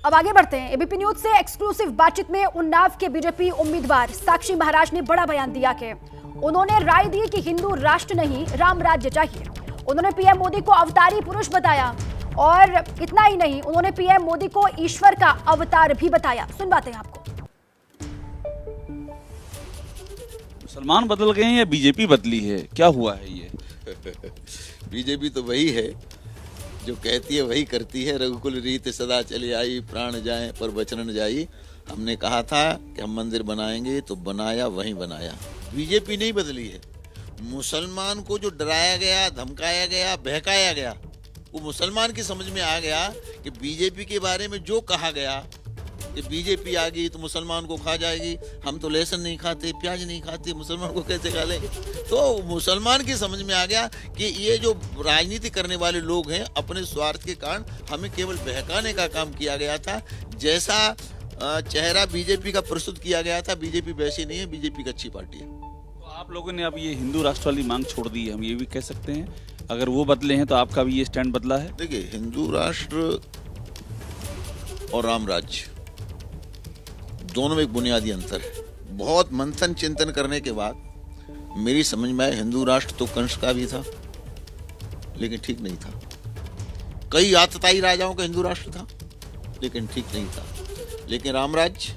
अब आगे बढ़ते हैं। एबीपी न्यूज से एक्सक्लूसिव बातचीत में उन्नाव के बीजेपी उम्मीदवार साक्षी महाराज ने बड़ा बयान दिया कि उन्होंने राय दी कि हिंदू राष्ट्र नहीं राम राज्य चाहिए। उन्होंने पीएम मोदी को अवतारी पुरुष बताया और इतना ही नहीं, उन्होंने पीएम मोदी को ईश्वर का अवतार भी बताया। सुनवाते हैं आपको। मुसलमान बदल गए हैं या बीजेपी बदली है, क्या हुआ है ये? बीजेपी तो वही है जो कहती है वही करती है। रघुकुल रीत सदा चली आई, प्राण जाए पर वचन न जाई। हमने कहा था कि हम मंदिर बनाएंगे तो बनाया, वहीं बनाया। बीजेपी नहीं बदली है। मुसलमान को जो डराया गया, धमकाया गया, बहकाया गया, वो मुसलमान की समझ में आ गया कि बीजेपी के बारे में जो कहा गया कि बीजेपी आ गई तो मुसलमान को खा जाएगी। हम तो लहसुन नहीं खाते, प्याज नहीं खाते, मुसलमान को कैसे खा लेंगे? तो मुसलमान की समझ में आ गया कि ये जो राजनीति करने वाले लोग हैं, अपने स्वार्थ के कारण हमें केवल बहकाने का काम किया गया था। जैसा चेहरा बीजेपी का प्रस्तुत किया गया था, बीजेपी वैसी नहीं है। बीजेपी एक अच्छी पार्टी है। तो आप लोगों ने अब ये हिंदू राष्ट्र वाली मांग छोड़ दी है, हम ये भी कह सकते हैं। अगर वो बदले हैं तो आपका भी ये स्टैंड बदला है? देखिए, हिंदू राष्ट्र और राम राज्य दोनों में एक बुनियादी अंतर है। बहुत मंथन चिंतन करने के बाद मेरी समझ में आया, हिंदू राष्ट्र तो कंस का भी था लेकिन ठीक नहीं था। कई आतताई राजाओं का हिंदू राष्ट्र था लेकिन ठीक नहीं था। लेकिन राम राज्य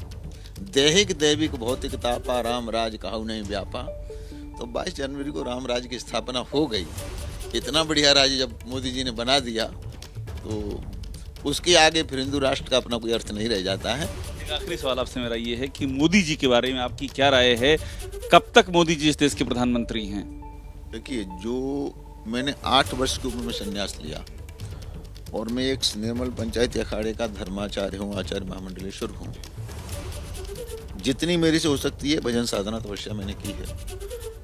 दैहिक दैविक भौतिक तापा, राम राज कहु नहीं व्यापा। तो 22 जनवरी को राम राज्य की स्थापना हो गई। इतना बढ़िया राज्य जब मोदी जी ने बना दिया तो उसके आगे फिर हिंदू राष्ट्र का अपना कोई अर्थ नहीं रह जाता है। एक आखिरी सवाल आपसे मेरा ये है कि मोदी जी के बारे में आपकी क्या राय है? कब तक मोदी जी इस देश के प्रधानमंत्री हैं? देखिए, जो मैंने 8 वर्ष की उम्र में संन्यास लिया और मैं एक निर्मल पंचायत अखाड़े का धर्माचार्य हूँ, आचार्य महामंडलेश्वर हूँ। जितनी मेरी से हो सकती है भजन साधना तपस्या मैंने की है।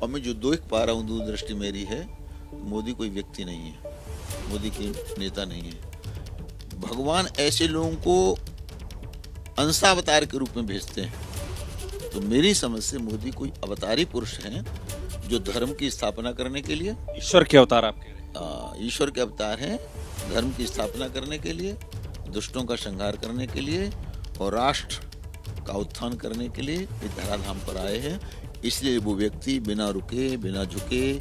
और मैं जो देख पा रहा हूँ, दूरदृष्टि मेरी है, मोदी कोई व्यक्ति नहीं है, मोदी की नेता नहीं है। भगवान ऐसे लोगों को अंशावतार के रूप में भेजते हैं। तो मेरी समझ से मोदी कोई अवतारी पुरुष हैं जो धर्म की स्थापना करने के लिए, ईश्वर के अवतार आप कह रहे हैं? ईश्वर के अवतार हैं, धर्म की स्थापना करने के लिए, दुष्टों का संहार करने के लिए और राष्ट्र का उत्थान करने के लिए इस धराधाम पर आए हैं। इसलिए वो व्यक्ति बिना रुके, बिना झुके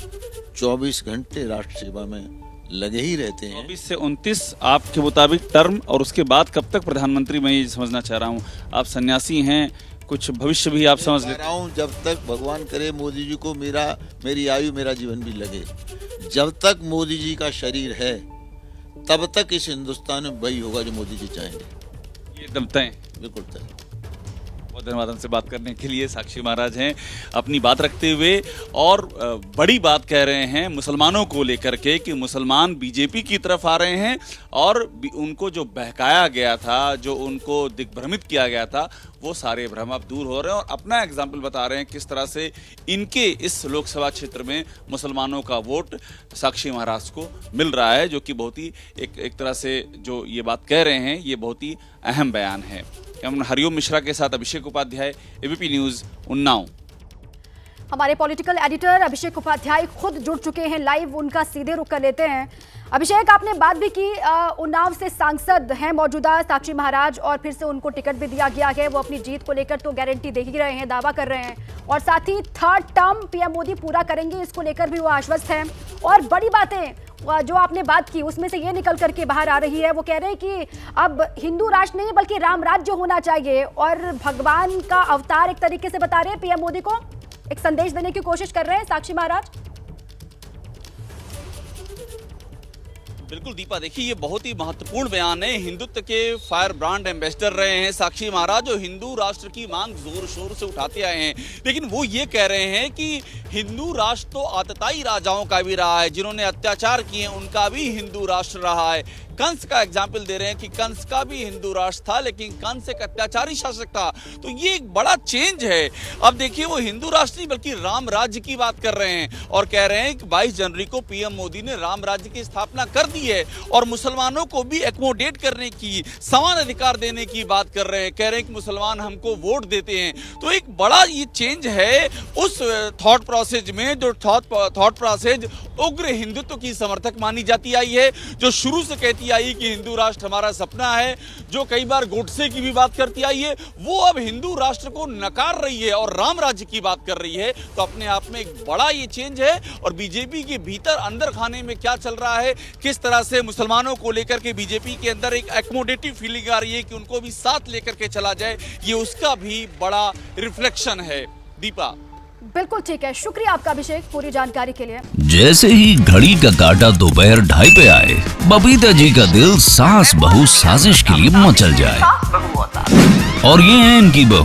24 घंटे राष्ट्र सेवा में लगे ही रहते हैं। 24 से 29 आपके मुताबिक टर्म, और उसके बाद कब तक प्रधानमंत्री? मैं ये समझना चाह रहा हूँ। आप सन्यासी हैं, कुछ भविष्य भी आप समझ लेते हैं? जब तक भगवान करे मोदी जी को मेरी आयु, मेरा जीवन भी लगे, जब तक मोदी जी का शरीर है तब तक इस हिंदुस्तान में वही होगा जो मोदी जी चाहेंगे। ये एकदम तय? बिल्कुल तय। बहुत धन्यवाद हमसे बात करने के लिए। साक्षी महाराज हैं अपनी बात रखते हुए और बड़ी बात कह रहे हैं मुसलमानों को लेकर के कि मुसलमान बीजेपी की तरफ आ रहे हैं और उनको जो बहकाया गया था, जो उनको दिग्भ्रमित किया गया था, वो सारे भ्रम अब दूर हो रहे हैं। और अपना एग्जाम्पल बता रहे हैं किस तरह से इनके इस लोकसभा क्षेत्र में मुसलमानों का वोट साक्षी महाराज को मिल रहा है, जो कि बहुत ही एक तरह से जो ये बात कह रहे हैं ये बहुत ही अहम बयान है। हम हरिओम मिश्रा के साथ अभिषेक उपाध्याय, एबीपी न्यूज उन्नाव। हमारे पॉलिटिकल एडिटर अभिषेक उपाध्याय खुद जुड़ चुके हैं लाइव, उनका सीधे रुख कर लेते हैं। अभिषेक, आपने बात भी की, उन्नाव से सांसद हैं मौजूदा साक्षी महाराज और फिर से उनको टिकट भी दिया गया है। वो अपनी जीत को लेकर तो गारंटी दे ही रहे हैं, दावा कर रहे हैं और साथ ही 3rd टर्म पीएम मोदी पूरा करेंगे, इसको लेकर भी वो आश्वस्त हैं। और बड़ी बातें जो आपने बात की उसमें से ये निकल करके बाहर आ रही है, वो कह रहे हैं कि अब हिंदू राष्ट्र नहीं बल्कि राम राज्य होना चाहिए और भगवान का अवतार एक तरीके से बता रहे हैं, पीएम मोदी को एक संदेश देने की कोशिश कर रहे हैं साक्षी महाराज। बिल्कुल दीपा, देखिए ये बहुत ही महत्वपूर्ण बयान है। हिंदुत्व के फायर ब्रांड एम्बेसडर रहे हैं साक्षी महाराज, जो हिंदू राष्ट्र की मांग जोर शोर से उठाते आए हैं। लेकिन वो ये कह रहे हैं कि हिंदू राष्ट्र तो आतताई राजाओं का भी रहा है, जिन्होंने अत्याचार किए उनका भी हिंदू राष्ट्र रहा है। कंस का एग्जाम्पल दे रहे हैं कि कंस का भी हिंदू राष्ट्र था, लेकिन कंस एक अत्याचारी शासक था। तो ये एक बड़ा चेंज है। अब देखिए, वो हिंदू राष्ट्र नहीं बल्कि राम राज्य की बात कर रहे हैं और कह रहे हैं कि 22 जनवरी को पीएम मोदी ने राम राज्य की स्थापना कर दी है और मुसलमानों को भी एकोमोडेट करने की, समान अधिकार देने की बात कर रहे हैं। कह रहे हैं कि मुसलमान हमको वोट देते हैं। तो एक बड़ा ये चेंज है उस थॉट प्रोसेस में, जो थॉट प्रोसेस उग्र हिंदुत्व की समर्थक मानी जाती आई है, जो शुरू से कहती करती आई कि हिंदू राष्ट्र हमारा सपना है, जो कई बार गोडसे की भी बात करती आई है, वो अब हिंदू राष्ट्र को नकार रही है और राम राज्य की बात कर रही है। तो अपने आप में एक बड़ा ये चेंज है। और बीजेपी के भीतर अंदर खाने में क्या चल रहा है, किस तरह से मुसलमानों को लेकर के बीजेपी के अंदर एक एकोमोडेटिव फीलिंग आ रही है कि उनको भी साथ लेकर के चला जाए, ये उसका भी बड़ा रिफ्लेक्शन है। दीपा, बिल्कुल ठीक है, शुक्रिया आपका अभिषेक पूरी जानकारी के लिए। जैसे ही घड़ी का काटा दोपहर 2:30 पे आए, बबीता जी का दिल सास बहू साजिश के लिए मचल जाए। और ये है इनकी बहू,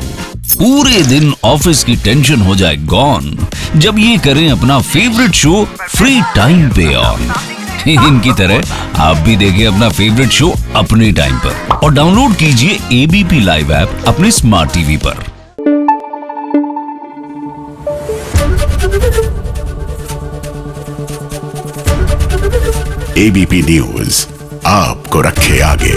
पूरे दिन ऑफिस की टेंशन हो जाए गॉन जब ये करें अपना फेवरेट शो फ्री टाइम पे ऑन। इनकी तरह आप भी देखिए अपना फेवरेट शो अपने टाइम पर और डाउनलोड कीजिए एबीपी लाइव ऐप अपने स्मार्ट टीवी पर। एबीपी न्यूज आपको रखे आगे।